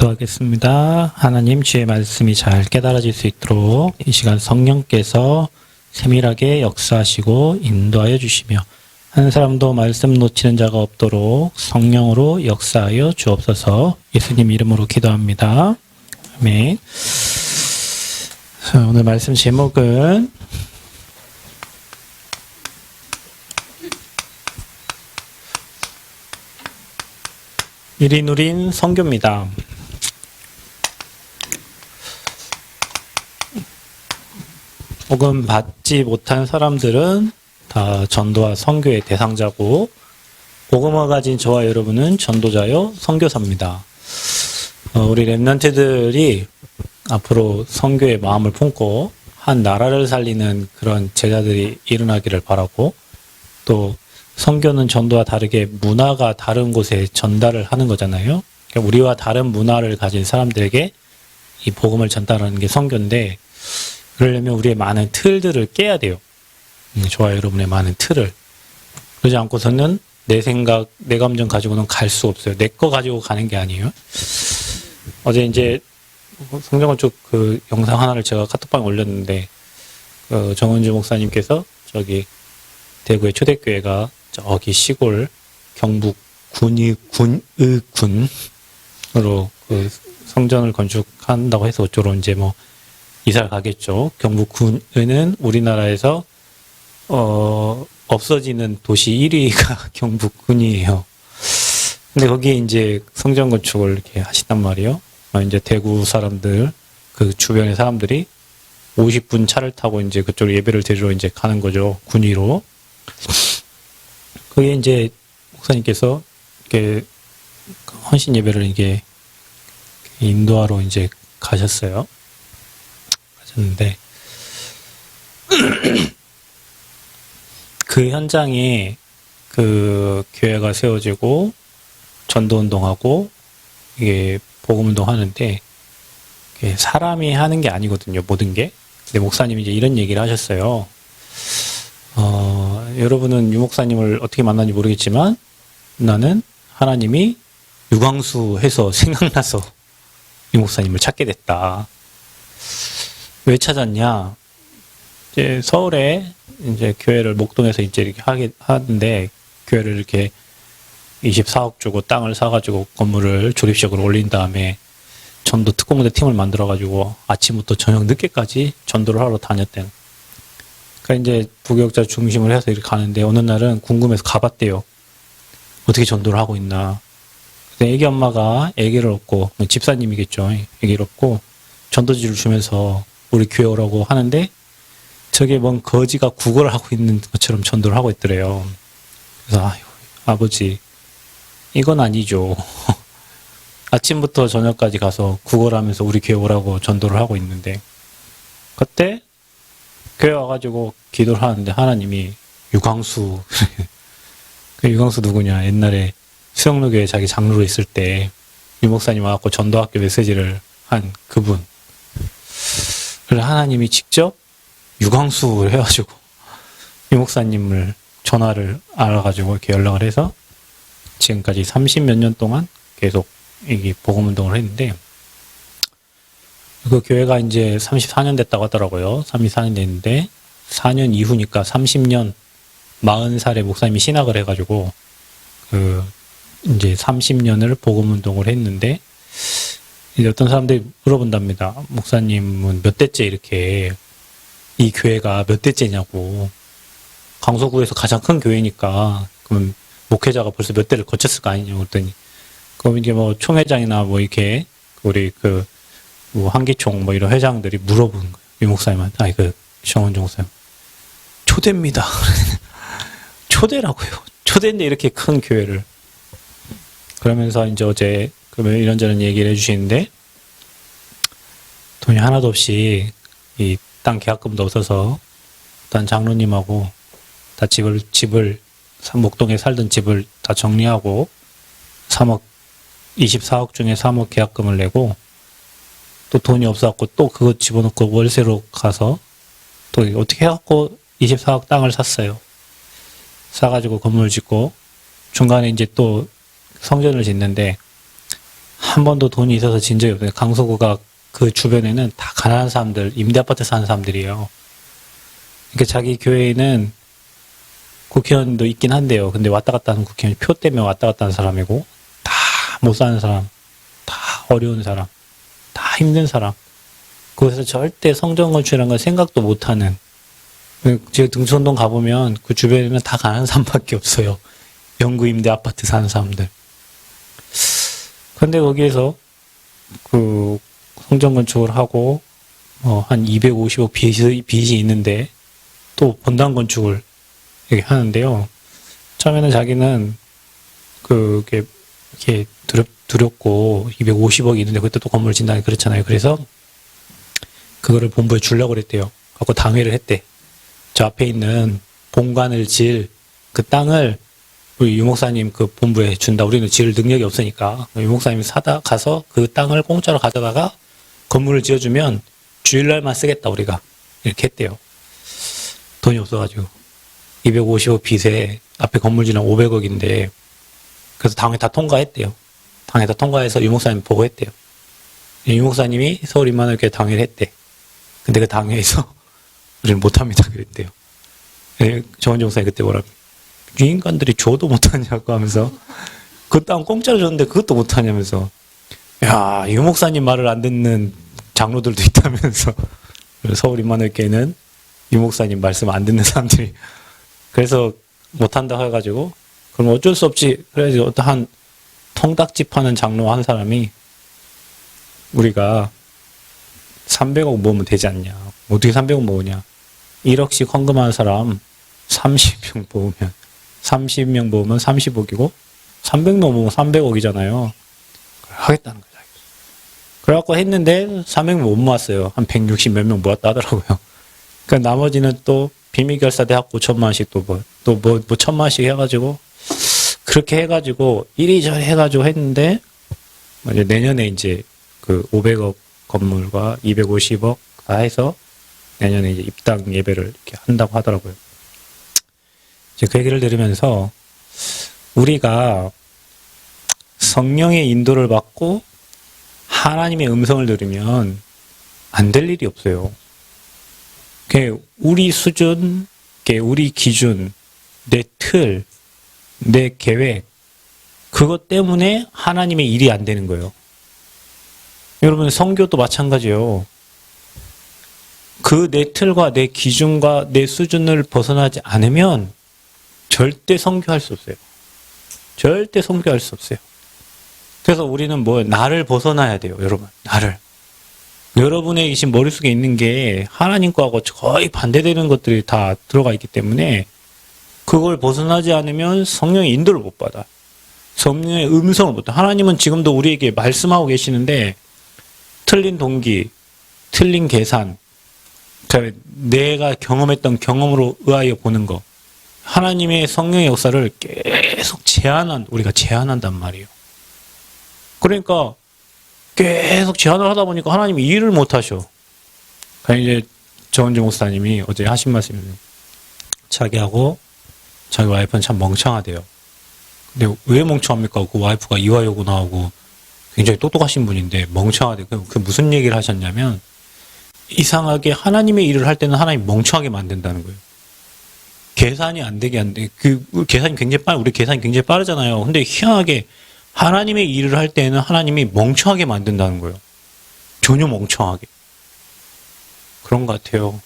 기도하겠습니다. 하나님 주의 말씀이 잘 깨달아질 수 있도록 이 시간 성령께서 세밀하게 역사하시고 인도하여 주시며 한 사람도 말씀 놓치는 자가 없도록 성령으로 역사하여 주옵소서. 예수님 이름으로 기도합니다. 아멘. 오늘 말씀 제목은 이리 누린 선교입니다. 복음 받지 못한 사람들은 다 전도와 선교의 대상자고, 복음을 가진 저와 여러분은 전도자요 선교사입니다. 우리 렘넌트들이 앞으로 선교의 마음을 품고 한 나라를 살리는 그런 제자들이 일어나기를 바라고, 또 선교는 전도와 다르게 문화가 다른 곳에 전달을 하는 거잖아요. 그러니까 우리와 다른 문화를 가진 사람들에게 이 복음을 전달하는 게 선교인데, 그러려면 우리의 많은 틀들을 깨야 돼요. 저와 여러분의 많은 틀을. 그러지 않고서는 내 생각, 내 감정 가지고는 갈 수 없어요. 내 거 가지고 가는 게 아니에요. 어제 이제 성경건축 그 영상 하나를 제가 카톡방에 올렸는데, 정은주 목사님께서 저기 대구의 초대교회가 저기 시골 경북 군으로 그 성전을 건축한다고 해서 어쩌로 이제 뭐 이사를 가겠죠. 경북군은 우리나라에서 없어지는 도시 1위가 경북군이에요. 근데 거기에 이제 성전 건축을 이렇게 하신단 말이에요. 이제 대구 사람들, 그 주변의 사람들이 50분 차를 타고 이제 그쪽 예배를 드리러 이제 가는 거죠. 군위로. 그게 이제 목사님께서 이렇게 헌신 예배를 이게 인도하러 이제 가셨어요. 가셨는데 그 현장에 그 교회가 세워지고 전도운동하고 이게 복음운동 하는데, 사람이 하는 게 아니거든요, 모든 게. 근데 목사님이 이제 이런 얘기를 하셨어요. 여러분은 유 목사님을 어떻게 만났는지 모르겠지만 나는 하나님이 유광수 해서 생각나서 유 목사님을 찾게 됐다. 왜 찾았냐? 이제 서울에 이제 교회를 목동에서 이제 이렇게 하는데, 교회를 이렇게 24억 주고 땅을 사가지고 건물을 조립식으로 올린 다음에 전도 특공대 팀을 만들어가지고 아침부터 저녁 늦게까지 전도를 하러 다녔대요. 그러니까 이제 부교역자 중심으로 해서 이렇게 가는데, 어느 날은 궁금해서 가봤대요. 어떻게 전도를 하고 있나. 근데 애기 엄마가 애기를 얻고, 집사님이겠죠. 애기를 얻고 전도지를 주면서 우리 교회 오라고 하는데, 저게 뭔 거지가 구걸을 하고 있는 것처럼 전도를 하고 있더래요. 그래서 아유, 아버지 이건 아니죠. 아침부터 저녁까지 가서 구걸하면서 우리 교회 오라고 전도를 하고 있는데, 그때 교회 와가지고 기도를 하는데 하나님이 유광수 그 유광수 누구냐, 옛날에 수영로교회 자기 장로로 있을 때 유 목사님 와갖고 전도학교 메시지를 한 그분. 그래서 하나님이 직접 유광수를 해가지고 유 목사님을 전화를 알아가지고 이렇게 연락을 해서 지금까지 30몇 년 동안 계속 이게 복음운동을 했는데, 그 교회가 이제 34년 됐다고 하더라고요. 34년 됐는데 4년 이후니까 30년, 40살에 목사님이 신학을 해가지고 그 이제 30년을 복음운동을 했는데, 이제 어떤 사람들이 물어본답니다. 목사님은 몇 대째 이렇게, 이 교회가 몇 대째냐고. 강서구에서 가장 큰 교회니까 그럼 목회자가 벌써 몇 대를 거쳤을 거 아니냐고 그랬더니, 그럼 이게 뭐 총회장이나 뭐 이렇게 우리 그 뭐 한기총 뭐 이런 회장들이 물어보는 거예요. 유 목사님한테. 아니 그 정은종 목사님. 초대입니다. 초대라고요. 초대인데 이렇게 큰 교회를. 그러면서 이제 어제 그러면 이런저런 얘기를 해주시는데, 돈이 하나도 없이 이 땅 계약금도 없어서 일단 장로님하고 다 집을 목동에 살던 집을 다 정리하고 24억 중에 3억 계약금을 내고, 또 돈이 없어갖고 또 그거 집어넣고 월세로 가서 또 어떻게 해갖고 24억 땅을 샀어요. 사가지고 건물 짓고 중간에 이제 또 성전을 짓는데 한 번도 돈이 있어서 진 적이 없어요. 강서구가 그 주변에는 다 가난한 사람들, 임대아파트 사는 사람들이에요. 그러니까 자기 교회에는 국회의원도 있긴 한데요. 근데 왔다 갔다 하는 국회의원, 표 때문에 왔다 갔다 하는 사람이고, 다 못 사는 사람, 다 어려운 사람, 다 힘든 사람. 거기서 절대 성전건축이라는 걸 생각도 못 하는. 제가 등촌동 가보면 그 주변에는 다 가난한 사람밖에 없어요. 영구 임대 아파트 사는 사람들. 근데 거기에서 그 성전건축을 하고, 한 250억 빚이 있는데, 또 본당 건축을 이렇게 하는데요. 처음에는 자기는 이렇게 두렵고 250억이 있는데 그때 또 건물을 진다니 그렇잖아요. 그래서 그거를 본부에 주려고 그랬대요. 갖고 당회를 했대. 저 앞에 있는 본관을 지을 그 땅을 우리 유 목사님 그 본부에 준다. 우리는 지을 능력이 없으니까 유 목사님이 가서 그 땅을 공짜로 가져다가 건물을 지어주면 주일날만 쓰겠다 우리가 이렇게 했대요. 돈이 없어가지고 250억 빚에 앞에 건물 지나 500억인데 그래서 당회 다 통과했대요. 당회 다 통과해서 유 목사님 보고했대요. 유 목사님이 서울 임만회교회 당회를 했대. 근데 그 당회에서 우리는 못합니다 그랬대요. 정원정 목사님 그때 뭐라고 이 인간들이 줘도 못하냐고 하면서 그 땅 공짜로 줬는데 그것도 못하냐면서 야, 유 목사님 말을 안 듣는 장로들도 있다면서 서울 임만회교회는 유 목사님 말씀 안 듣는 사람들이 그래서 못한다 해가지고 그럼 어쩔 수 없지. 그래서 어떠한 통닭집 하는 장로 한 사람이 우리가 300억 모으면 되지 않냐. 어떻게 300억 모으냐. 1억씩 헌금하는 사람 30명 모으면 30명 모으면 30억이고 300명 모으면 300억이잖아요. 하겠다는 거죠. 그래갖고 했는데 300명 못 모았어요. 한 160 몇 명 모았다 하더라고요. 그러니까 나머지는 또 비밀결사대 하고 5천만 원씩 또 1천만 원씩 해가지고 그렇게 해가지고 이리저리 해가지고 했는데 이제 내년에 이제 그 500억 건물과 250억 다 해서 내년에 이제 입당 예배를 이렇게 한다고 하더라고요. 이제 그 얘기를 들으면서 우리가 성령의 인도를 받고 하나님의 음성을 들으면 안 될 일이 없어요. 우리 수준, 우리 기준, 내 틀, 내 계획, 그것 때문에 하나님의 일이 안 되는 거예요. 여러분, 선교도 마찬가지예요. 그 내 틀과 내 기준과 내 수준을 벗어나지 않으면 절대 선교할 수 없어요. 절대 선교할 수 없어요. 그래서 우리는 나를 벗어나야 돼요, 여러분. 나를. 여러분의 계신 머릿속에 있는 게 하나님 거하고 거의 반대되는 것들이 다 들어가 있기 때문에 그걸 벗어나지 않으면 성령의 인도를 못 받아. 성령의 음성을 못 받아. 하나님은 지금도 우리에게 말씀하고 계시는데 틀린 동기, 틀린 계산, 내가 경험했던 경험으로 의하여 보는 거. 하나님의 성령의 역사를 계속 우리가 제한한단 말이에요. 그러니까 계속 제한을 하다 보니까 하나님이 일을 못 하셔. 이제 정은주 목사님이 어제 하신 말씀이 자기하고 자기 와이프는 참 멍청하대요. 근데 왜 멍청합니까? 그 와이프가 이화여고 나오고 굉장히 똑똑하신 분인데 멍청하대. 그 무슨 얘기를 하셨냐면 이상하게 하나님의 일을 할 때는 하나님 멍청하게 만든다는 거예요. 계산이 안 되게 안 돼. 계산이 굉장히 우리 계산이 굉장히 빠르잖아요. 근데 희한하게 하나님의 일을 할 때는 하나님이 멍청하게 만든다는 거예요. 전혀 멍청하게. 그런 것 같아요.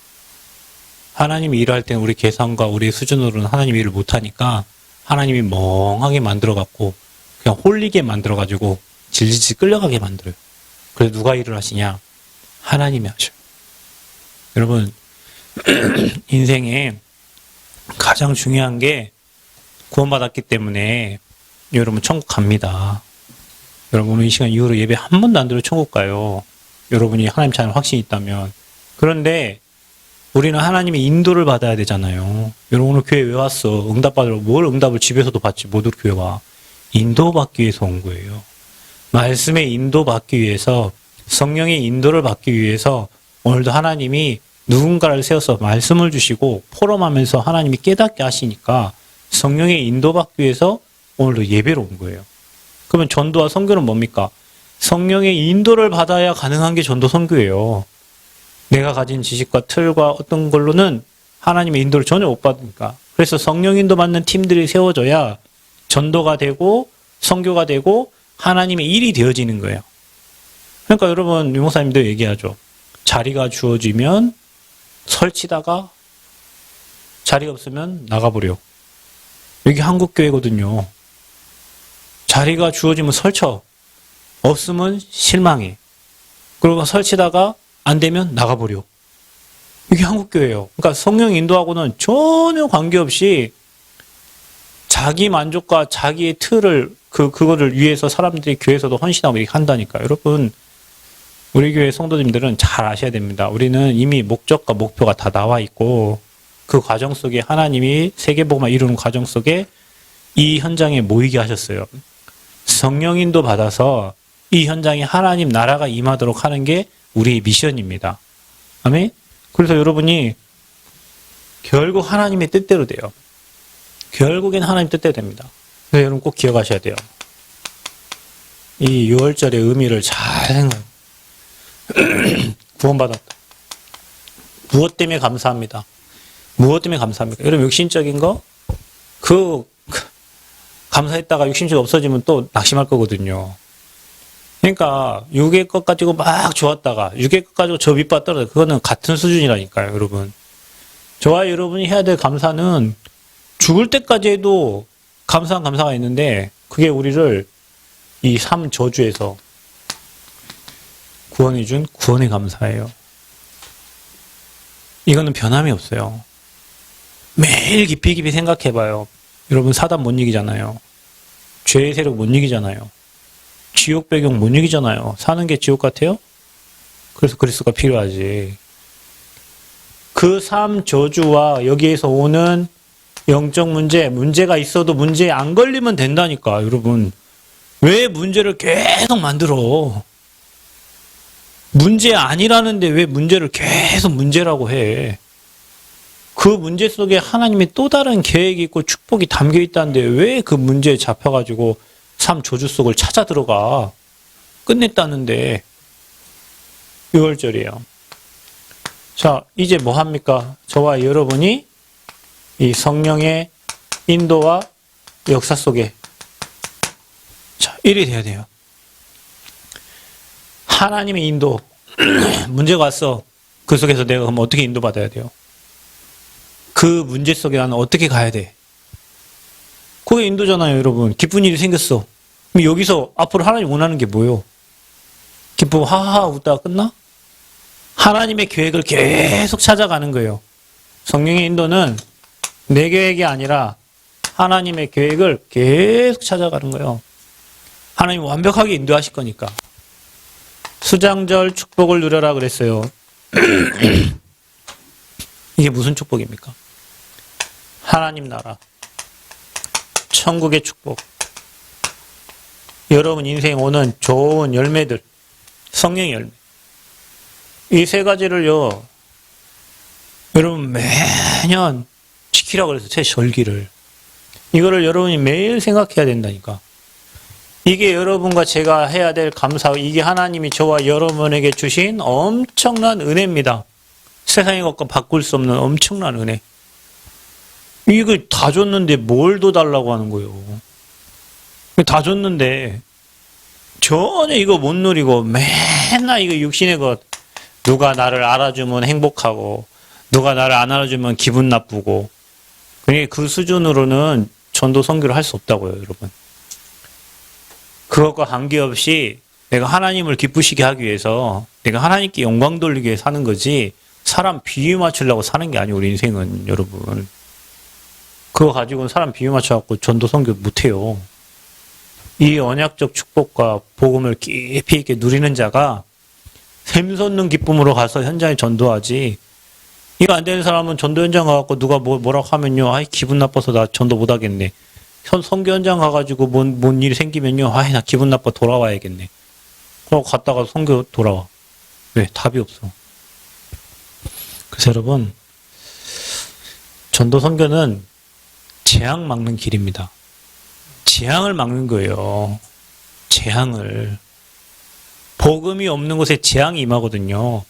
하나님이 일을 할 때는 우리 계산과 우리 수준으로는 하나님이 일을 못하니까 하나님이 멍하게 만들어갖고 그냥 홀리게 만들어가지고 질질 끌려가게 만들어요. 그래서 누가 일을 하시냐? 하나님이 하셔요. 여러분, 인생에 가장 중요한 게 구원받았기 때문에 여러분 천국 갑니다. 여러분 이 시간 이후로 예배 한 번도 안 들어 천국 가요. 여러분이 하나님 찾는 확신이 있다면. 그런데 우리는 하나님의 인도를 받아야 되잖아요. 여러분 오늘 교회 왜 왔어? 응답받으러. 뭘 응답을 집에서도 받지 못으로 교회 와. 인도받기 위해서 온 거예요. 말씀의 인도받기 위해서, 성령의 인도를 받기 위해서 오늘도 하나님이 누군가를 세워서 말씀을 주시고 포럼하면서 하나님이 깨닫게 하시니까 성령의 인도받기 위해서 오늘도 예배로 온 거예요. 그러면 전도와 선교는 뭡니까? 성령의 인도를 받아야 가능한 게 전도 선교예요. 내가 가진 지식과 틀과 어떤 걸로는 하나님의 인도를 전혀 못 받으니까. 그래서 성령 인도 받는 팀들이 세워져야 전도가 되고 선교가 되고 하나님의 일이 되어지는 거예요. 그러니까 여러분, 유목사님도 얘기하죠. 자리가 주어지면 설치다가 자리가 없으면 나가버려. 여기 한국교회거든요. 자리가 주어지면 설쳐. 없으면 실망해. 그리고 설치다가 안 되면 나가버려. 이게 한국교회예요. 그러니까 성령 인도하고는 전혀 관계없이 자기 만족과 자기의 틀을 그거를 위해서 사람들이 교회에서도 헌신하고 이렇게 한다니까. 여러분, 우리 교회 성도님들은 잘 아셔야 됩니다. 우리는 이미 목적과 목표가 다 나와 있고 그 과정 속에 하나님이 세계복음을 이루는 과정 속에 이 현장에 모이게 하셨어요. 성령 인도 받아서 이 현장에 하나님 나라가 임하도록 하는 게 우리의 미션입니다. 아멘? 그래서 여러분이 결국 하나님의 뜻대로 돼요. 결국엔 하나님 뜻대로 됩니다. 그래서 여러분 꼭 기억하셔야 돼요. 이 6월절의 의미를 잘 생각해요. 구원받았다. 무엇 때문에 감사합니다. 무엇 때문에 감사합니까? 여러분 육신적인 거? 감사했다가 육신적이 없어지면 또 낙심할 거거든요. 그러니까 육의 것 가지고 막 좋았다가 육의 것 가지고 저 밑바 떨어져. 그거는 같은 수준이라니까요, 여러분. 저와 여러분이 해야 될 감사는 죽을 때까지 해도 감사가 있는데 그게 우리를 이 삶 저주에서 구원해준 구원의 감사예요. 이거는 변함이 없어요. 매일 깊이 생각해봐요. 여러분 사단 못 이기잖아요. 죄의 세력 못 이기잖아요. 지옥 배경 못 이기잖아요. 사는 게 지옥 같아요? 그래서 그리스도가 필요하지. 그 삶 저주와 여기에서 오는 영적 문제가 있어도 문제에 안 걸리면 된다니까, 여러분. 왜 문제를 계속 만들어? 문제 아니라는데 왜 문제를 계속 문제라고 해? 그 문제 속에 하나님의 또 다른 계획이 있고 축복이 담겨 있다는데 왜 그 문제에 잡혀가지고 삶 저주 속을 찾아 들어가? 끝냈다는데 6월절이에요. 자, 이제 뭐 합니까? 저와 여러분이 이 성령의 인도와 역사 속에 자, 1이 돼야 돼요. 하나님의 인도. 문제가 왔어. 그 속에서 내가 그럼 어떻게 인도받아야 돼요? 그 문제 속에 나는 어떻게 가야 돼? 그게 인도잖아요, 여러분. 기쁜 일이 생겼어. 그럼 여기서 앞으로 하나님 원하는 게 뭐예요? 기쁘고 하하하 웃다가 끝나? 하나님의 계획을 계속 찾아가는 거예요. 성령의 인도는 내 계획이 아니라 하나님의 계획을 계속 찾아가는 거예요. 하나님 완벽하게 인도하실 거니까. 수장절 축복을 누려라 그랬어요. 이게 무슨 축복입니까? 하나님 나라, 천국의 축복. 여러분 인생에 오는 좋은 열매들, 성령의 열매. 이 세 가지를요, 여러분 매년 지키라고 그래서 제 절기를. 이거를 여러분이 매일 생각해야 된다니까. 이게 여러분과 제가 해야 될 감사, 이게 하나님이 저와 여러분에게 주신 엄청난 은혜입니다. 세상의 것과 바꿀 수 없는 엄청난 은혜. 이거 다 줬는데 뭘 더 달라고 하는 거예요. 다 줬는데 전혀 이거 못 누리고 맨날 이거 육신의 것. 누가 나를 알아주면 행복하고 누가 나를 안 알아주면 기분 나쁘고. 그러니까 그 수준으로는 전도 선교를 할 수 없다고요, 여러분. 그것과 관계없이 내가 하나님을 기쁘시게 하기 위해서 내가 하나님께 영광 돌리기 위해 사는 거지 사람 비유 맞추려고 사는 게 아니에요, 우리 인생은, 여러분. 그거 가지고는 사람 비유 맞춰갖고 전도 선교 못해요. 이 언약적 축복과 복음을 깊이 있게 누리는 자가 샘솟는 기쁨으로 가서 현장에 전도하지. 이거 안 되는 사람은 전도 현장 가갖고 누가 뭐라고 하면요, 아이 기분 나빠서 나 전도 못 하겠네. 선교 현장 가가지고 뭔 일이 생기면요, 아이 나 기분 나빠 돌아와야겠네. 그러고 갔다가 선교 돌아와. 왜? 답이 없어. 그래서 여러분, 전도 선교는 재앙 막는 길입니다. 재앙을 막는 거예요. 재앙을. 복음이 없는 곳에 재앙이 임하거든요.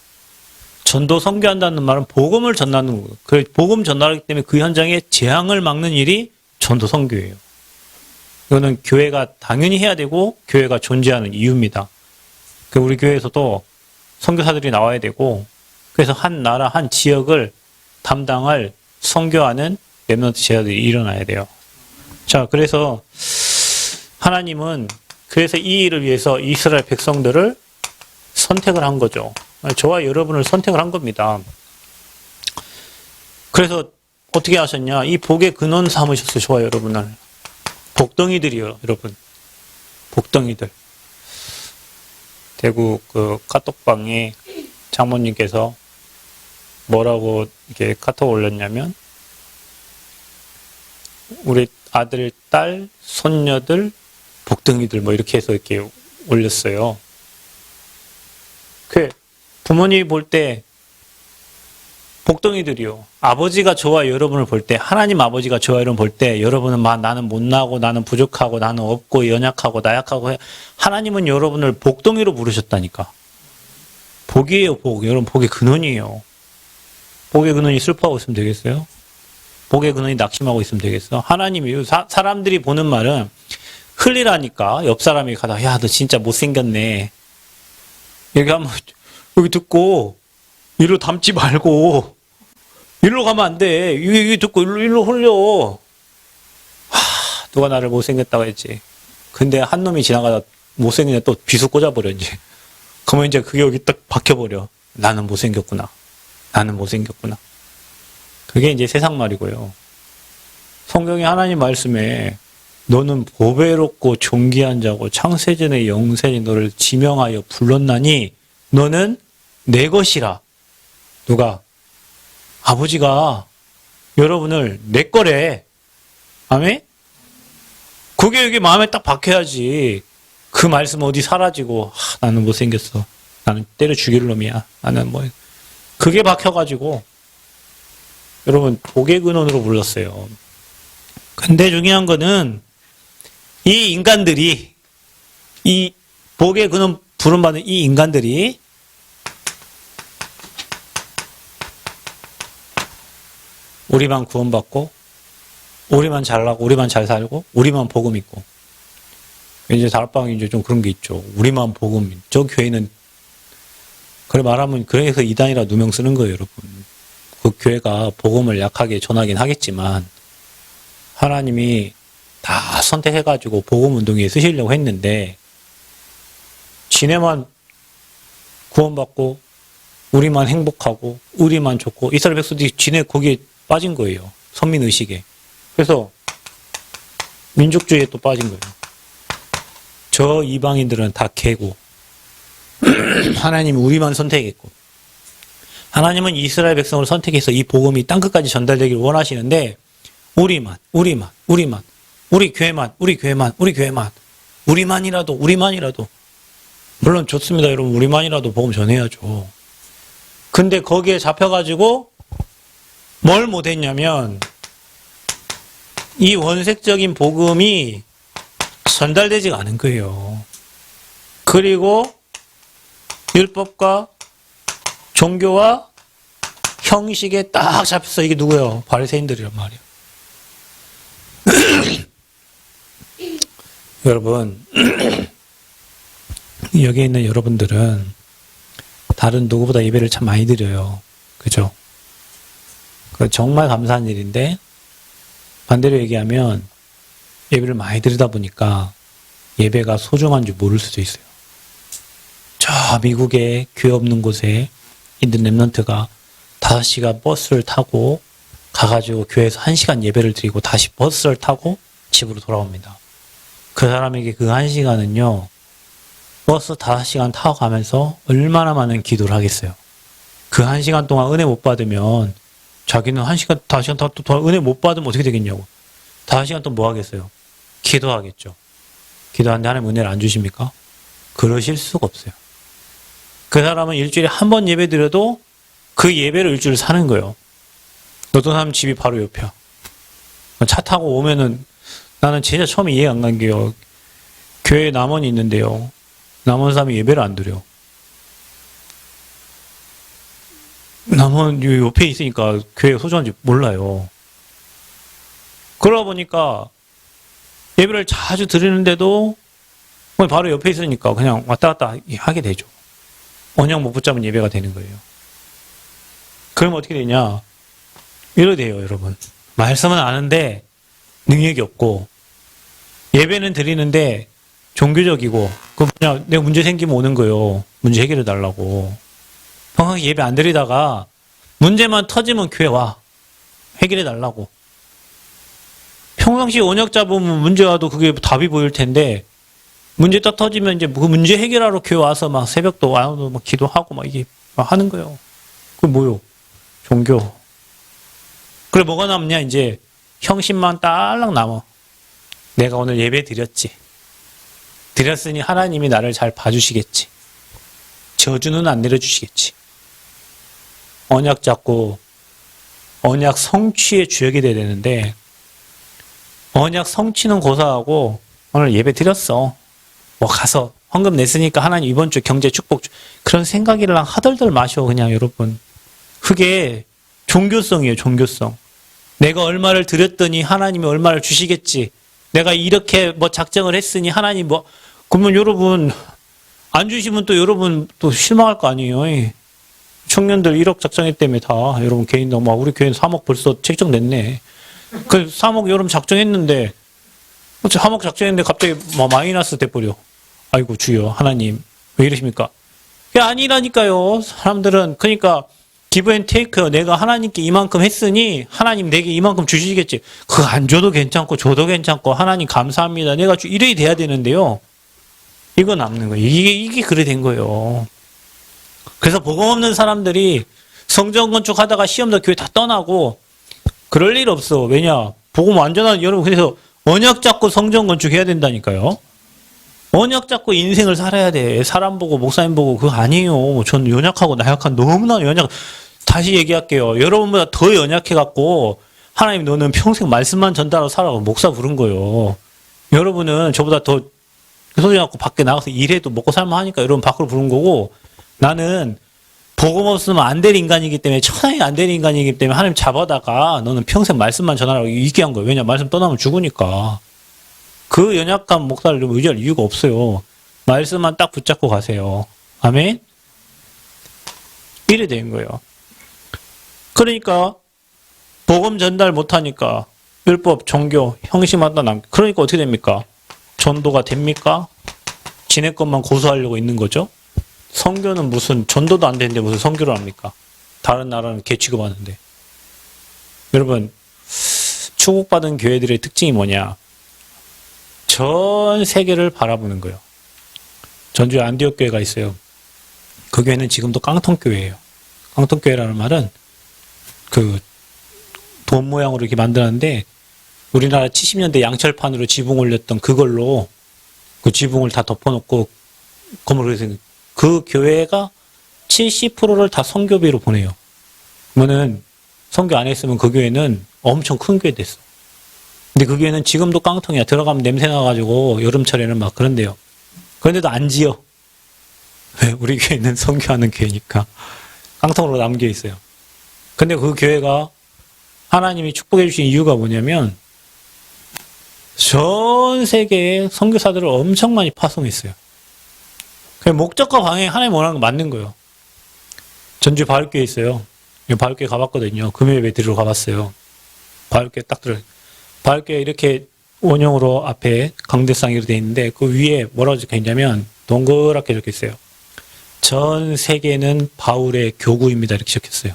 전도 선교한다는 말은 복음을 전하는 거예요. 그 복음 전하기 때문에 그 현장에 재앙을 막는 일이 전도 선교예요. 이거는 교회가 당연히 해야 되고 교회가 존재하는 이유입니다. 우리 교회에서도 선교사들이 나와야 되고 그래서 한 나라 한 지역을 담당할 선교하는 렘넌트 제자들이 일어나야 돼요. 자, 그래서 하나님은 그래서 이 일을 위해서 이스라엘 백성들을 선택을 한 거죠. 저와 여러분을 선택을 한 겁니다. 그래서 어떻게 하셨냐? 이 복의 근원 삼으셨어요. 저와 여러분을. 복덩이들이요, 여러분. 복덩이들. 대구 그 카톡방에 장모님께서 뭐라고 이렇게 카톡 올렸냐면 우리 아들, 딸, 손녀들, 복덩이들 뭐 이렇게 해서 이렇게 올렸어요. 그 부모님이 볼 때 복덩이들이요. 아버지가 저와 여러분을 볼 때, 하나님 아버지가 저와 여러분 볼 때, 여러분은 막 나는 못나고, 나는 부족하고, 나는 없고, 연약하고, 나약하고, 하나님은 여러분을 복덩이로 부르셨다니까. 복이에요, 복. 여러분, 복의 근원이에요. 복의 근원이 슬퍼하고 있으면 되겠어요? 복의 근원이 낙심하고 있으면 되겠어? 하나님이, 사람들이 보는 말은, 흘리라니까, 옆 사람이 가다, 야, 너 진짜 못생겼네. 얘기하면, 여기 듣고, 이리로 담지 말고, 이리로 가면 안 돼. 이거 듣고 이리로 흘려. 누가 나를 못생겼다고 했지. 근데 한 놈이 지나가다 못생긴 애 또 비수 꽂아버려, 이제. 그러면 이제 그게 여기 딱 박혀버려. 나는 못생겼구나. 나는 못생겼구나. 그게 이제 세상 말이고요. 성경의 하나님 말씀에 너는 보배롭고 존귀한 자고 창세전의 영생이 너를 지명하여 불렀나니 너는 내 것이라. 누가? 아버지가 여러분을 내 거래. 아멘? 그게 여기 마음에 딱 박혀야지. 그 말씀 어디 사라지고 나는 못생겼어. 나는 때려 죽일 놈이야. 나는 뭐 그게 박혀가지고 여러분 복의 근원으로 불렀어요. 근데 중요한 거는 이 인간들이 이 복의 근원 부름받은 이 인간들이 우리만 구원받고, 우리만 잘나고, 우리만 잘 살고, 우리만 복음 있고. 이제 다락방에 이제 좀 그런 게 있죠. 우리만 복음. 저 교회는, 그래 말하면, 그래서 이단이라 누명 쓰는 거예요, 여러분. 그 교회가 복음을 약하게 전하긴 하겠지만, 하나님이 다 선택해가지고 복음 운동에 쓰시려고 했는데, 지네만 구원받고, 우리만 행복하고, 우리만 좋고, 이스라엘 백성들이 지네 거기에 빠진 거예요. 선민의식에. 그래서 민족주의에 또 빠진 거예요. 저 이방인들은 다 개고 하나님이 우리만 선택했고 하나님은 이스라엘 백성을 선택해서 이 복음이 땅끝까지 전달되기를 원하시는데 우리만 우리 교회만 우리만이라도 물론 좋습니다. 여러분 우리만이라도 복음 전해야죠. 근데 거기에 잡혀가지고 뭘 못했냐면 이 원색적인 복음이 전달되지가 않은 거예요. 그리고 율법과 종교와 형식에 딱 잡혀서 이게 누구예요? 바리새인들이란 말이에요. 여러분 여기 있는 여러분들은 다른 누구보다 예배를 참 많이 드려요. 그죠? 정말 감사한 일인데 반대로 얘기하면 예배를 많이 드리다 보니까 예배가 소중한 줄 모를 수도 있어요. 저 미국의 교회 없는 곳에 있는 렘넌트가 5시간 버스를 타고 가가지고 교회에서 1시간 예배를 드리고 다시 버스를 타고 집으로 돌아옵니다. 그 사람에게 그 1시간은요 버스 5시간 타고 가면서 얼마나 많은 기도를 하겠어요. 그 1시간 동안 은혜 못 받으면 자기는 1시간, 5시간 더 은혜 못 받으면 어떻게 되겠냐고. 5시간 또 뭐 하겠어요? 기도하겠죠. 기도하는데 하나님 은혜를 안 주십니까? 그러실 수가 없어요. 그 사람은 일주일에 한 번 예배 드려도 그 예배를 일주일 사는 거예요. 어떤 사람 집이 바로 옆이야. 차 타고 오면은 나는 진짜 처음에 이해 안 간 게요. 교회에 남원이 있는데요. 남원 사람이 예배를 안 드려. 남은 요 옆에 있으니까 교회 소중한지 몰라요. 그러다 보니까 예배를 자주 드리는데도 바로 옆에 있으니까 그냥 왔다 갔다 하게 되죠. 언약 못 붙잡은 예배가 되는 거예요. 그러면 어떻게 되냐? 이래 돼요, 여러분. 말씀은 아는데 능력이 없고, 예배는 드리는데 종교적이고, 그냥 내가 문제 생기면 오는 거예요. 문제 해결해 달라고. 평소에 예배 안 드리다가 문제만 터지면 교회 와. 해결해 달라고. 평상시 언약 잡으면 문제 와도 그게 답이 보일 텐데, 문제 딱 터지면 이제 그 문제 해결하러 교회 와서 막 새벽도 와서 막 기도하고 막 이게 막 하는 거예요. 그게 뭐요? 종교. 그래, 뭐가 남냐? 이제 형식만 딸랑 남아. 내가 오늘 예배 드렸지. 드렸으니 하나님이 나를 잘 봐주시겠지. 저주는 안 내려주시겠지. 언약 잡고 언약 성취의 주역이 돼야 되는데, 언약 성취는 고사하고 오늘 예배 드렸어. 뭐 가서 헌금 냈으니까 하나님 이번 주 경제 축복 그런 생각이랑 하덜덜 마셔. 그냥 여러분. 그게 종교성이에요. 종교성. 내가 얼마를 드렸더니 하나님이 얼마를 주시겠지. 내가 이렇게 뭐 작정을 했으니 하나님 뭐, 그러면 여러분 안 주시면 또 여러분 또 실망할 거 아니에요. 청년들 1억 작정했다며 다. 여러분 개인 너무 우리 교회는 3억 벌써 책정 냈네. 그 3억 여러분 작정했는데 3억 작정했는데 갑자기 뭐 마이너스 돼버려. 아이고 주여 하나님 왜 이러십니까? 그게 아니라니까요. 사람들은 그러니까 기브 앤 테이크. 내가 하나님께 이만큼 했으니 하나님 내게 이만큼 주시겠지. 그거 안 줘도 괜찮고 줘도 괜찮고 하나님 감사합니다. 내가 이래야 돼야 되는데요. 이거 남는 거예요. 이게 그래 된 거예요. 그래서 복음 없는 사람들이 성전 건축하다가 시험도 교회 다 떠나고 그럴 일 없어. 왜냐? 복음 완전한 여러분 그래서 언약 잡고 성전 건축해야 된다니까요. 언약 잡고 인생을 살아야 돼. 사람 보고 목사님 보고 그거 아니에요. 전 연약하고 나약한 너무나 연약. 다시 얘기할게요. 여러분보다 더 연약해갖고 하나님 너는 평생 말씀만 전달하고 살아고 목사 부른 거예요. 여러분은 저보다 더 소리 갖고 밖에 나가서 일해도 먹고 살만 하니까 여러분 밖으로 부른 거고, 나는 복음 없으면 안 될 인간이기 때문에 천하에 안 될 인간이기 때문에 하나님 잡아다가 너는 평생 말씀만 전하라고 있게 한 거예요. 왜냐 말씀 떠나면 죽으니까. 그 연약한 목사를 의지할 이유가 없어요. 말씀만 딱 붙잡고 가세요. 아멘? 이래 된 거예요. 그러니까 복음 전달 못하니까 율법, 종교, 형식마다 그러니까 어떻게 됩니까? 전도가 됩니까? 지네 것만 고소하려고 있는 거죠. 선교는 무슨 전도도 안 되는데 무슨 선교를 합니까? 다른 나라는 개 취급하는데. 여러분 축복받은 교회들의 특징이 뭐냐? 전 세계를 바라보는 거예요. 전주에 안디옥 교회가 있어요. 그 교회는 지금도 깡통교회예요. 깡통교회라는 말은 그 돈 모양으로 이렇게 만들었는데 우리나라 70년대 양철판으로 지붕 올렸던 그걸로 그 지붕을 다 덮어놓고 건물을 해서 그 교회가 70%를 다 선교비로 보내요. 그러면은 선교 안 했으면 그 교회는 엄청 큰 교회 됐어. 근데 그 교회는 지금도 깡통이야. 들어가면 냄새 나가지고 여름철에는 막 그런데요. 그런데도 안 지어. 왜? 우리 교회는 선교하는 교회니까 깡통으로 남겨 있어요. 근데 그 교회가 하나님이 축복해 주신 이유가 뭐냐면 전 세계에 선교사들을 엄청 많이 파송했어요. 그 목적과 방향이 하나님 원하는 거 맞는 거예요. 전주 바울교회 있어요. 바울교회 가봤거든요. 금요예배 드리러 가봤어요. 바울교회 딱 들어요. 바울교회 이렇게 원형으로 앞에 강대상으로 되어 있는데 그 위에 뭐라고 적혀 있냐면 동그랗게 적혀 있어요. 전 세계는 바울의 교구입니다. 이렇게 적혔어요.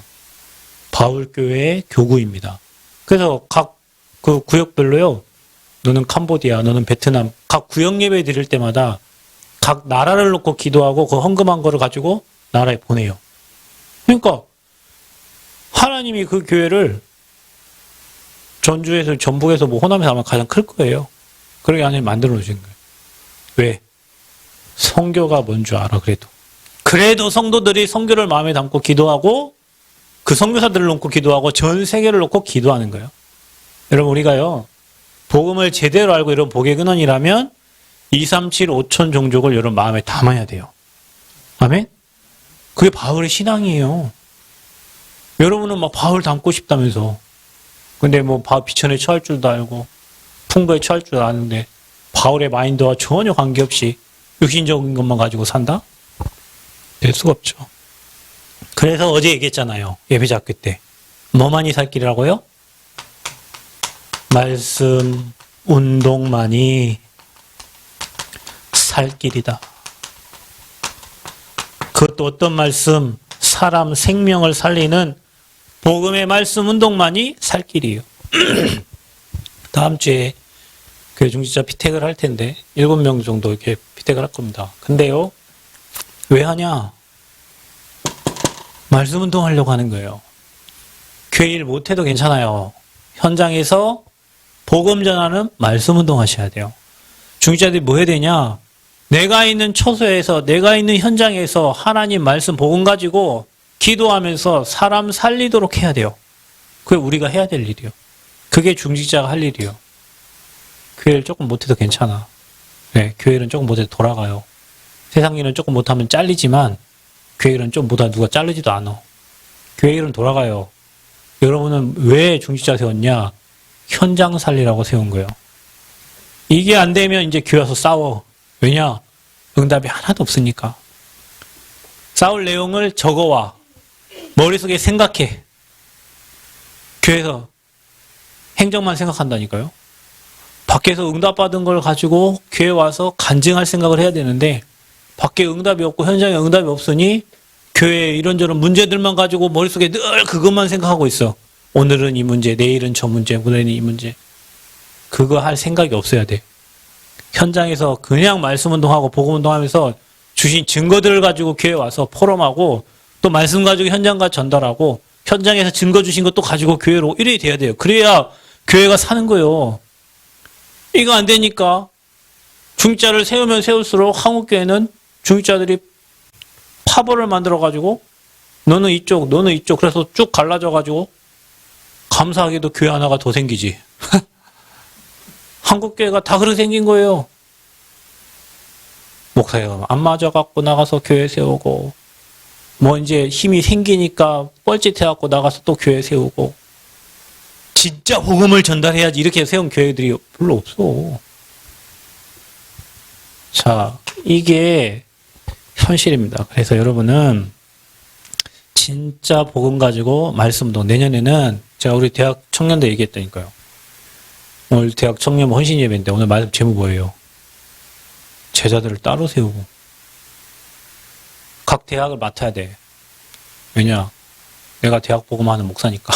바울교회의 교구입니다. 그래서 각 그 구역별로요. 너는 캄보디아, 너는 베트남, 각 구역 예배 드릴 때마다 각 나라를 놓고 기도하고 그 헌금한 거를 가지고 나라에 보내요. 그러니까 하나님이 그 교회를 전주에서 전북에서 뭐 호남에서 아마 가장 클 거예요. 그러게 하나님 만들어 놓으신 거예요. 왜? 선교가 뭔 줄 알아. 그래도 성도들이 선교를 마음에 담고 기도하고 그 선교사들을 놓고 기도하고 전 세계를 놓고 기도하는 거예요. 여러분 우리가요 복음을 제대로 알고 이런 복의 근원이라면 2, 3, 7, 5천 종족을 여러분 마음에 담아야 돼요. 아멘? 그게 바울의 신앙이에요. 여러분은 막 바울 닮고 싶다면서. 근데 뭐 비천에 처할 줄도 알고 풍부에 처할 줄도 아는데 바울의 마인드와 전혀 관계없이 육신적인 것만 가지고 산다? 될 수가 없죠. 그래서 어제 얘기했잖아요. 예배자학교 때. 뭐만이 살 길이라고요? 말씀, 운동만이 살 길이다. 그것도 어떤 말씀? 사람 생명을 살리는 복음의 말씀 운동만이 살 길이에요. 다음 주에 교회 중직자 피택을 할 텐데 7명 정도 이렇게 피택을 할 겁니다. 근데요, 왜 하냐? 말씀 운동하려고 하는 거예요. 교회 일 못해도 괜찮아요. 현장에서 복음 전하는 말씀 운동하셔야 돼요. 중직자들이 뭐 해야 되냐? 내가 있는 처소에서, 내가 있는 현장에서 하나님 말씀 복음 가지고 기도하면서 사람 살리도록 해야 돼요. 그게 우리가 해야 될 일이요. 그게 중직자가 할 일이요. 교회를 조금 못해도 괜찮아. 네, 교회는 조금 못해도 돌아가요. 세상 일은 조금 못하면 잘리지만 교회 일은 좀 못하면 누가 자르지도 않아. 교회 일은 돌아가요. 여러분은 왜 중직자 세웠냐? 현장 살리라고 세운 거예요. 이게 안 되면 이제 교회 와서 싸워. 왜냐? 응답이 하나도 없으니까. 싸울 내용을 적어와. 머릿속에 생각해. 교회에서 행정만 생각한다니까요. 밖에서 응답받은 걸 가지고 교회 와서 간증할 생각을 해야 되는데 밖에 응답이 없고 현장에 응답이 없으니 교회에 이런저런 문제들만 가지고 머릿속에 늘 그것만 생각하고 있어. 오늘은 이 문제, 내일은 저 문제, 오늘은 이 문제. 그거 할 생각이 없어야 돼. 현장에서 그냥 말씀 운동하고 복음 운동하면서 주신 증거들을 가지고 교회 와서 포럼하고 또 말씀 가지고 현장과 전달하고 현장에서 증거 주신 것도 가지고 교회로 이래 돼야 돼요. 그래야 교회가 사는 거예요. 이거 안 되니까 중직자를 세우면 세울수록 한국교회는 중직자들이 파벌을 만들어가지고 너는 이쪽, 너는 이쪽 그래서 쭉 갈라져가지고 감사하게도 교회 하나가 더 생기지. 한국교회가 다 그렇게 생긴 거예요. 목사가 안 맞아갖고 나가서 교회 세우고 뭐 이제 힘이 생기니까 뻘짓해갖고 나가서 또 교회 세우고 진짜 복음을 전달해야지 이렇게 세운 교회들이 별로 없어. 자, 이게 현실입니다. 그래서 여러분은 진짜 복음 가지고 말씀도 내년에는 제가 우리 대학 청년들 얘기했다니까요. 오늘 대학 청년 헌신 예배인데 오늘 말씀 제목 뭐예요? 제자들을 따로 세우고 각 대학을 맡아야 돼. 왜냐? 내가 대학 복음하는 목사니까.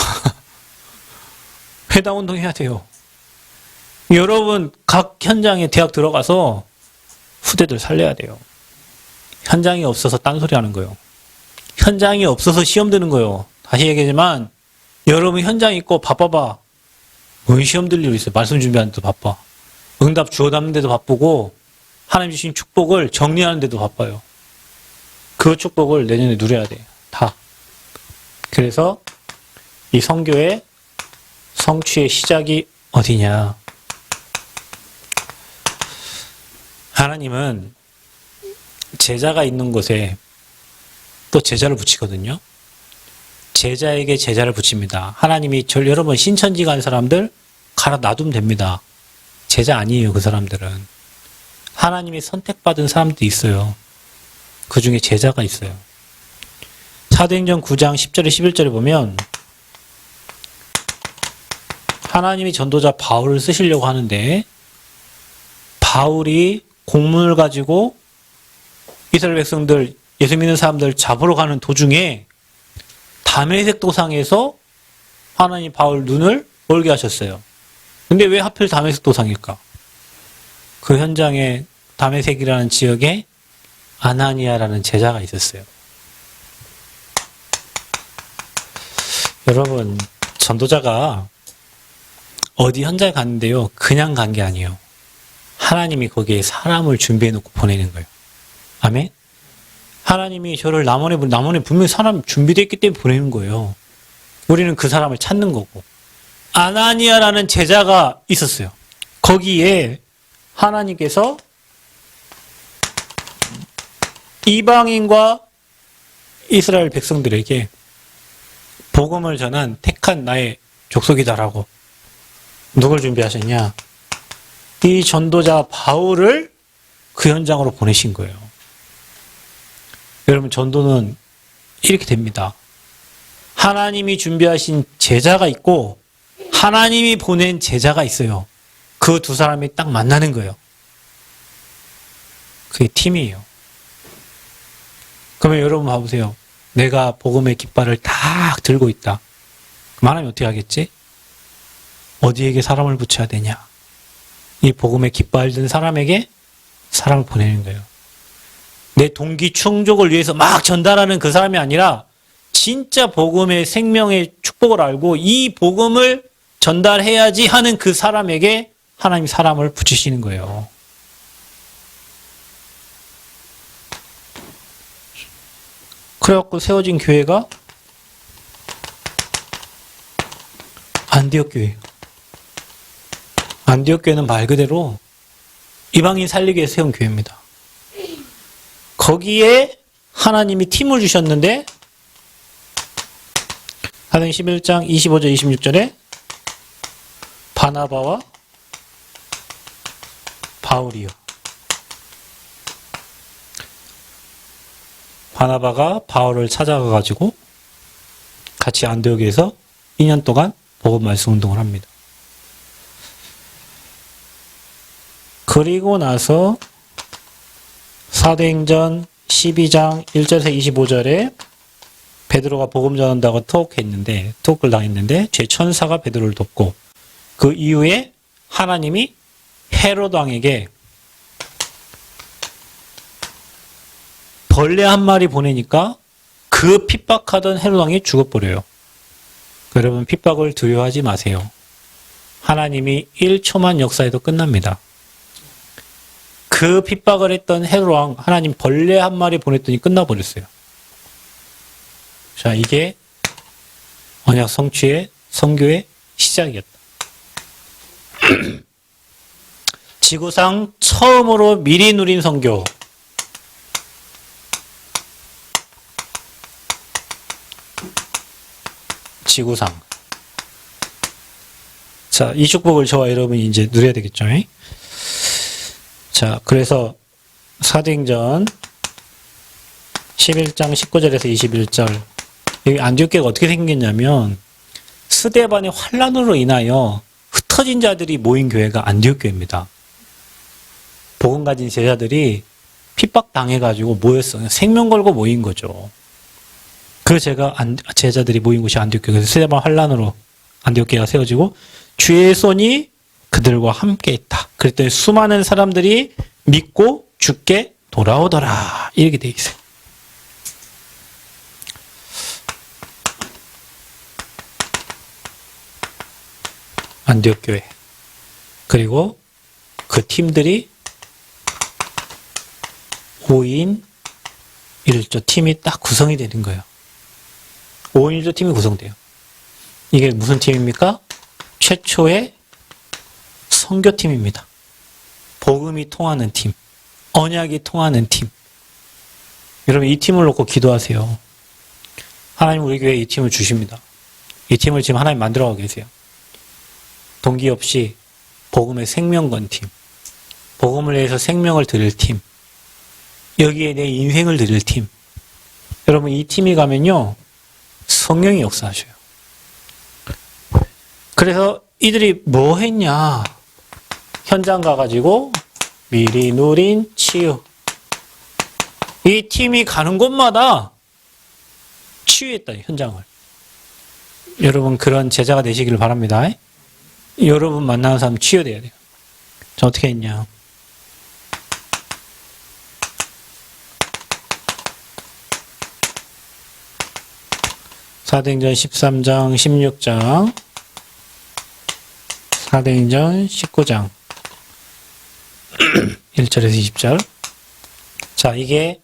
회당 운동해야 돼요. 여러분 각 현장에 대학 들어가서 후대들 살려야 돼요. 현장이 없어서 딴소리 하는 거예요. 현장이 없어서 시험 드는 거예요. 다시 얘기하지만 여러분 현장 있고 바빠봐. 뭔 시험 들 일 있어요. 말씀 준비하는데도 바빠. 응답 주워 담는 데도 바쁘고 하나님 주신 축복을 정리하는 데도 바빠요. 그 축복을 내년에 누려야 돼요. 다. 그래서 이 선교의 성취의 시작이 어디냐? 하나님은 제자가 있는 곳에 또 제자를 붙이거든요. 제자에게 제자를 붙입니다. 하나님이 여러분 신천지 간 사람들 갈아 놔두면 됩니다. 제자 아니에요. 그 사람들은. 하나님이 선택받은 사람도 있어요. 그 중에 제자가 있어요. 사도행전 9장 10절에 11절에 보면 하나님이 전도자 바울을 쓰시려고 하는데 바울이 공문을 가지고 이스라엘 백성들, 예수 믿는 사람들 잡으러 가는 도중에 다메섹 도상에서 하나님 바울 눈을 멀게 하셨어요. 근데 왜 하필 다메섹 도상일까? 그 현장에 다메섹이라는 지역에 아나니아라는 제자가 있었어요. 여러분, 전도자가 어디 현장에 갔는데요. 그냥 간 게 아니에요. 하나님이 거기에 사람을 준비해 놓고 보내는 거예요. 아멘? 하나님이 저를 남원에 분명히 사람 준비되어 있기 때문에 보내는 거예요. 우리는 그 사람을 찾는 거고. 아나니아라는 제자가 있었어요. 거기에 하나님께서 이방인과 이스라엘 백성들에게 복음을 전한 택한 나의 족속이다라고. 누굴 준비하셨냐? 이 전도자 바울을 그 현장으로 보내신 거예요. 여러분, 전도는 이렇게 됩니다. 하나님이 준비하신 제자가 있고 하나님이 보낸 제자가 있어요. 그 두 사람이 딱 만나는 거예요. 그게 팀이에요. 그러면 여러분 봐보세요. 내가 복음의 깃발을 딱 들고 있다. 그럼 하나님 어떻게 하겠지? 어디에게 사람을 붙여야 되냐? 이 복음의 깃발 든 사람에게 사람을 보내는 거예요. 내 동기 충족을 위해서 막 전달하는 그 사람이 아니라 진짜 복음의 생명의 축복을 알고 이 복음을 전달해야지 하는 그 사람에게 하나님이 사람을 붙이시는 거예요. 그래갖고 세워진 교회가 안디옥 교회예요. 안디옥 교회는 말 그대로 이방인 살리기 위해서 세운 교회입니다. 거기에 하나님이 팀을 주셨는데 사도행 11장 25절 26절에 바나바와 바울이요. 바나바가 바울을 찾아가가지고 같이 안디옥에서 2년 동안 복음 말씀 운동을 합니다. 그리고 나서 사도행전 12장 1절에서 25절에 베드로가 복음 전한다고 토크를 당했는데 제 천사가 베드로를 돕고 그 이후에 하나님이 헤롯 왕에게 벌레 한 마리 보내니까 그 핍박하던 헤롯 왕이 죽어버려요. 여러분, 핍박을 두려워하지 마세요. 하나님이 1초만 역사해도 끝납니다. 그 핍박을 했던 헤롯 왕, 하나님 벌레 한 마리 보냈더니 끝나버렸어요. 자, 이게 언약 성취의 선교의 시작이었다. 지구상 처음으로 미리 누린 선교. 지구상. 자, 이 축복을 저와 여러분이 이제 누려야 되겠죠. 자, 그래서 사도행전 11장 19절에서 21절. 여기 안디옥 교회가 어떻게 생겼냐면 스데반의 환란으로 인하여 흩어진 자들이 모인 교회가 안디옥 교회입니다. 복음 가진 제자들이 핍박 당해가지고 모였어요. 생명 걸고 모인 거죠. 그 제자들이 모인 곳이 안디옥 교회. 그래서 스데반 환란으로 안디옥 교회가 세워지고 주의 손이 그들과 함께 있다. 그랬더니 수많은 사람들이 믿고 주께 돌아오더라. 이렇게 돼 있어요. 안디옥 교회. 그리고 그 팀들이 5인 1조 팀이 딱 구성이 되는 거예요. 5인 1조 팀이 구성돼요. 이게 무슨 팀입니까? 최초의 선교팀입니다. 복음이 통하는 팀, 언약이 통하는 팀. 여러분, 이 팀을 놓고 기도하세요. 하나님 우리 교회에 이 팀을 주십니다. 이 팀을 지금 하나님 만들어가고 계세요. 동기 없이 복음의 생명 건 팀, 복음을 위해서 생명을 드릴 팀, 여기에 내 인생을 드릴 팀. 여러분, 이 팀이 가면요 성령이 역사하셔요. 그래서 이들이 뭐 했냐? 현장 가가지고 미리 누린 치유. 이 팀이 가는 곳마다 치유했다, 현장을. 여러분, 그런 제자가 되시기를 바랍니다. 여러분 만나는 사람 치유돼야 돼요. 저 어떻게 했냐? 사도행전 13장, 16장, 사도행전 19장 1절에서 20절. 자, 이게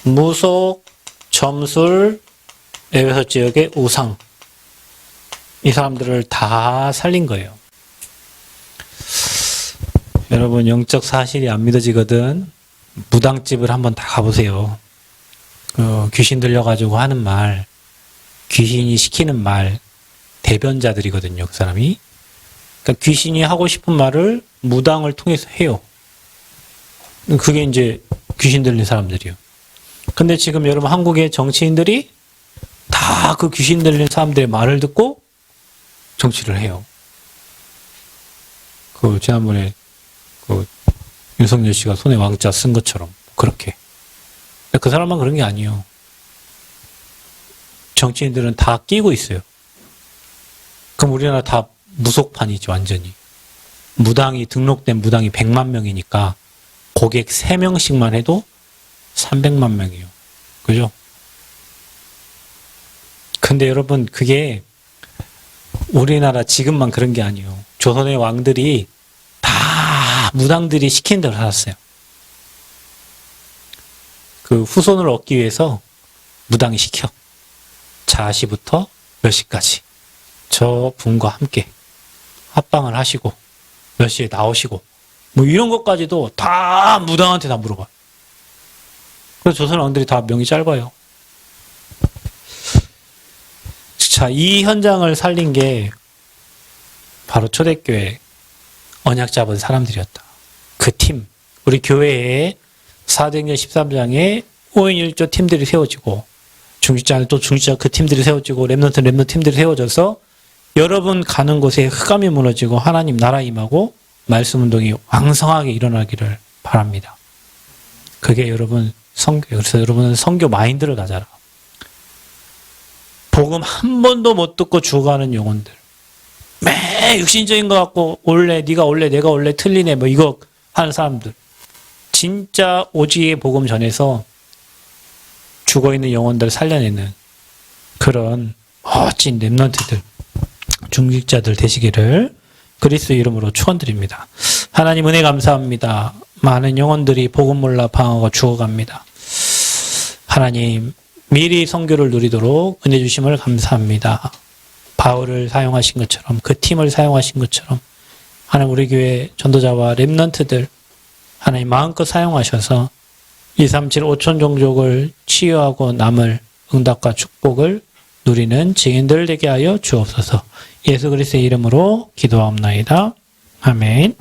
무속, 점술, 에베소 지역의 우상, 이 사람들을 다 살린 거예요. 여러분, 영적 사실이 안 믿어지거든 무당집을 한번 다 가보세요. 귀신 들려가지고 하는 말, 귀신이 시키는 말, 대변자들이거든요, 그 사람이. 그러니까 귀신이 하고 싶은 말을 무당을 통해서 해요. 그게 이제 귀신 들린 사람들이요. 근데 지금 여러분 한국의 정치인들이 다 그 귀신 들린 사람들의 말을 듣고 정치를 해요. 그 지난번에 그 윤석열 씨가 손에 왕자 쓴 것처럼 그렇게. 그 사람만 그런 게 아니에요. 정치인들은 다 끼고 있어요. 그럼 우리나라 다 무속판이죠, 완전히. 무당이, 등록된 무당이 100만 명이니까 고객 3명씩만 해도 300만 명이에요. 그죠? 근데 여러분, 그게 우리나라 지금만 그런 게 아니에요. 조선의 왕들이 다 무당들이 시킨 대로 살았어요. 그 후손을 얻기 위해서 무당이 시켜. 자시부터 몇 시까지 저 분과 함께 합방을 하시고 몇 시에 나오시고 뭐 이런 것까지도 다 무당한테 다 물어봐요. 그래서 조선 왕들이 다 명이 짧아요. 자, 이 현장을 살린 게 바로 초대교회 언약 잡은 사람들이었다. 그 팀, 우리 교회에 사도행전 13장에 5인 1조 팀들이 세워지고 중직자는 또 중직자 그 팀들이 세워지고 렘넌트 팀들이 세워져서 여러분 가는 곳에 흑암이 무너지고 하나님 나라 임하고 말씀 운동이 왕성하게 일어나기를 바랍니다. 그게 여러분 선교. 그래서 여러분은 선교 마인드를 가져라. 복음 한 번도 못 듣고 죽어가는 영혼들. 매 육신적인 것 같고 올래 네가 올래 내가 올래 틀리네 뭐 이거 하는 사람들. 진짜 오지의 복음 전해서 죽어있는 영혼들을 살려내는 그런 멋진 렘넌트들, 중직자들 되시기를 그리스도 이름으로 축원드립니다. 하나님 은혜 감사합니다. 많은 영혼들이 복음 몰라 방황하고 죽어갑니다. 하나님 미리 선교를 누리도록 은혜 주심을 감사합니다. 바울을 사용하신 것처럼 그 팀을 사용하신 것처럼 하나님 우리 교회 전도자와 렘넌트들 하나님 마음껏 사용하셔서 237 5천 종족을 치유하고 남을 응답과 축복을 누리는 증인들 되게 하여 주옵소서. 예수 그리스도의 이름으로 기도하옵나이다. 아멘.